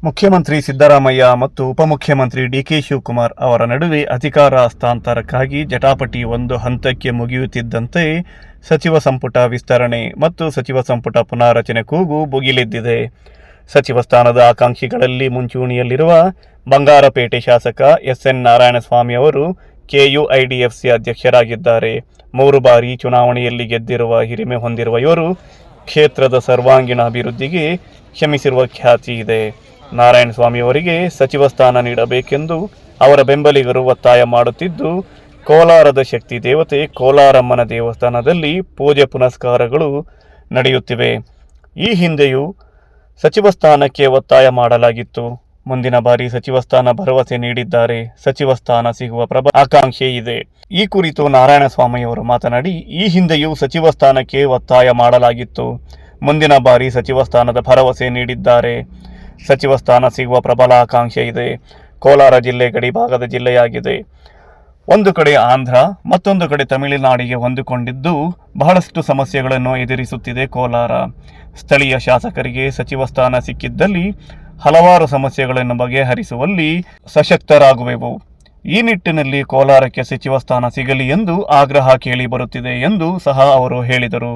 ಮುಖ್ಯಮಂತ್ರಿ ಸಿದ್ದರಾಮಯ್ಯ ಮತ್ತು ಉಪಮುಖ್ಯಮಂತ್ರಿ ಡಿಕೆ ಶಿವಕುಮಾರ್ ಅವರ ನಡುವೆ ಅಧಿಕಾರ ಹಸ್ತಾಂತರಕ್ಕಾಗಿ ಜಟಾಪಟಿ ಒಂದು ಹಂತಕ್ಕೆ ಮುಗಿಯುತ್ತಿದ್ದಂತೆ ಸಚಿವ ಸಂಪುಟ ವಿಸ್ತರಣೆ ಮತ್ತು ಸಚಿವ ಸಂಪುಟ ಪುನಾರಚನೆ ಕೂಗು ಭುಗಿಲೆದ್ದಿದೆ. ಸಚಿವ ಸ್ಥಾನದ ಆಕಾಂಕ್ಷಿಗಳಲ್ಲಿ ಮುಂಚೂಣಿಯಲ್ಲಿರುವ ಬಂಗಾರಪೇಟೆ ಶಾಸಕ ಎಸ್ಎನ್ ನಾರಾಯಣಸ್ವಾಮಿ ಅವರು ಕೆಯುಐಡಿಎಫ್ಸಿ ಅಧ್ಯಕ್ಷರಾಗಿದ್ದಾರೆ. 3 ಬಾರಿ ಚುನಾವಣೆಯಲ್ಲಿ ಗೆದ್ದಿರುವ ಹಿರಿಮೆ ಹೊಂದಿರುವ ಇವರು ಕ್ಷೇತ್ರದ ಸರ್ವಾಂಗೀಣ ಅಭಿವೃದ್ಧಿಗೆ ಶ್ರಮಿಸಿರುವ ಖ್ಯಾತಿ ಇದೆ. ನಾರಾಯಣಸ್ವಾಮಿ ಅವರಿಗೆ ಸಚಿವ ಸ್ಥಾನ ನೀಡಬೇಕೆಂದು ಅವರ ಬೆಂಬಲಿಗರು ಒತ್ತಾಯ ಮಾಡುತ್ತಿದ್ದು, ಕೋಲಾರದ ಶಕ್ತಿ ದೇವತೆ ಕೋಲಾರಮ್ಮನ ದೇವಸ್ಥಾನದಲ್ಲಿ ಪೂಜೆ ಪುನಸ್ಕಾರಗಳು ನಡೆಯುತ್ತಿವೆ. ಈ ಹಿಂದೆಯೂ ಸಚಿವ ಸ್ಥಾನಕ್ಕೆ ಒತ್ತಾಯ ಮಾಡಲಾಗಿತ್ತು. ಮುಂದಿನ ಬಾರಿ ಸಚಿವ ಸ್ಥಾನ ಭರವಸೆ ನೀಡಿದ್ದಾರೆ. ಸಚಿವ ಸ್ಥಾನ ಸಿಗುವ ಪ್ರಬಲ ಆಕಾಂಕ್ಷೆ ಇದೆ. ಈ ಕುರಿತು ನಾರಾಯಣಸ್ವಾಮಿ ಅವರು ಮಾತನಾಡಿ, ಈ ಹಿಂದೆಯೂ ಸಚಿವ ಸ್ಥಾನಕ್ಕೆ ಒತ್ತಾಯ ಮಾಡಲಾಗಿತ್ತು. ಮುಂದಿನ ಬಾರಿ ಸಚಿವ ಸ್ಥಾನದ ಭರವಸೆ ನೀಡಿದ್ದಾರೆ. ಸಚಿವ ಸ್ಥಾನ ಸಿಗುವ ಪ್ರಬಲ ಆಕಾಂಕ್ಷೆ ಇದೆ. ಕೋಲಾರ ಜಿಲ್ಲೆ ಗಡಿಭಾಗದ ಜಿಲ್ಲೆಯಾಗಿದೆ. ಒಂದು ಕಡೆ ಆಂಧ್ರ, ಮತ್ತೊಂದು ಕಡೆ ತಮಿಳುನಾಡಿಗೆ ಹೊಂದಿಕೊಂಡಿದ್ದು ಬಹಳಷ್ಟು ಸಮಸ್ಯೆಗಳನ್ನು ಎದುರಿಸುತ್ತಿದೆ ಕೋಲಾರ. ಸ್ಥಳೀಯ ಶಾಸಕರಿಗೆ ಸಚಿವ ಸ್ಥಾನ ಸಿಕ್ಕಿದ್ದಲ್ಲಿ ಹಲವಾರು ಸಮಸ್ಯೆಗಳನ್ನು ಬಗೆಹರಿಸುವಲ್ಲಿ ಸಶಕ್ತರಾಗುವೆವು. ಈ ನಿಟ್ಟಿನಲ್ಲಿ ಕೋಲಾರಕ್ಕೆ ಸಚಿವ ಸ್ಥಾನ ಸಿಗಲಿ ಎಂದು ಆಗ್ರಹ ಕೇಳಿ ಬರುತ್ತಿದೆ ಎಂದು ಸಹ ಅವರು ಹೇಳಿದರು.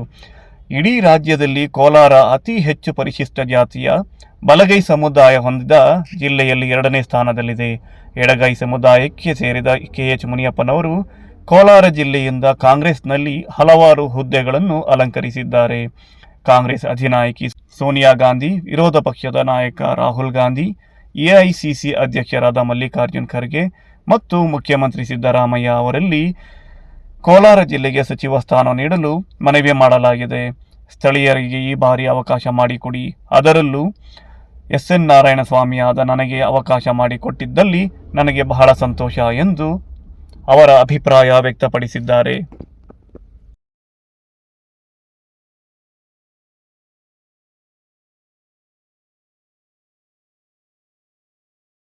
ಇಡೀ ರಾಜ್ಯದಲ್ಲಿ ಕೋಲಾರ ಅತಿ ಹೆಚ್ಚು ಪರಿಶಿಷ್ಟ ಜಾತಿಯ ಬಲಗೈ ಸಮುದಾಯ ಹೊಂದಿದ ಜಿಲ್ಲೆಯಲ್ಲಿ 2ನೇ ಸ್ಥಾನದಲ್ಲಿದೆ. ಎಡಗೈ ಸಮುದಾಯಕ್ಕೆ ಸೇರಿದ KH ಮುನಿಯಪ್ಪನವರು ಕೋಲಾರ ಜಿಲ್ಲೆಯಿಂದ ಕಾಂಗ್ರೆಸ್ನಲ್ಲಿ ಹಲವಾರು ಹುದ್ದೆಗಳನ್ನು ಅಲಂಕರಿಸಿದ್ದಾರೆ. ಕಾಂಗ್ರೆಸ್ ಅಧಿನಾಯಕಿ ಸೋನಿಯಾ ಗಾಂಧಿ, ವಿರೋಧ ಪಕ್ಷದ ನಾಯಕ ರಾಹುಲ್ ಗಾಂಧಿ, AICC ಅಧ್ಯಕ್ಷರಾದ ಮಲ್ಲಿಕಾರ್ಜುನ್ ಖರ್ಗೆ ಮತ್ತು ಮುಖ್ಯಮಂತ್ರಿ ಸಿದ್ದರಾಮಯ್ಯ ಅವರಲ್ಲಿ ಕೋಲಾರ ಜಿಲ್ಲೆಗೆ ಸಚಿವ ಸ್ಥಾನ ನೀಡಲು ಮನವಿ ಮಾಡಲಾಗಿದೆ. ಸ್ಥಳೀಯರಿಗೆ ಈ ಬಾರಿ ಅವಕಾಶ ಮಾಡಿಕೊಡಿ, ಅದರಲ್ಲೂ SN ನಾರಾಯಣಸ್ವಾಮಿ ಆದ ನನಗೆ ಅವಕಾಶ ಮಾಡಿಕೊಟ್ಟಿದ್ದಲ್ಲಿ ನನಗೆ ಬಹಳ ಸಂತೋಷ ಎಂದು ಅವರ ಅಭಿಪ್ರಾಯ ವ್ಯಕ್ತಪಡಿಸಿದ್ದಾರೆ.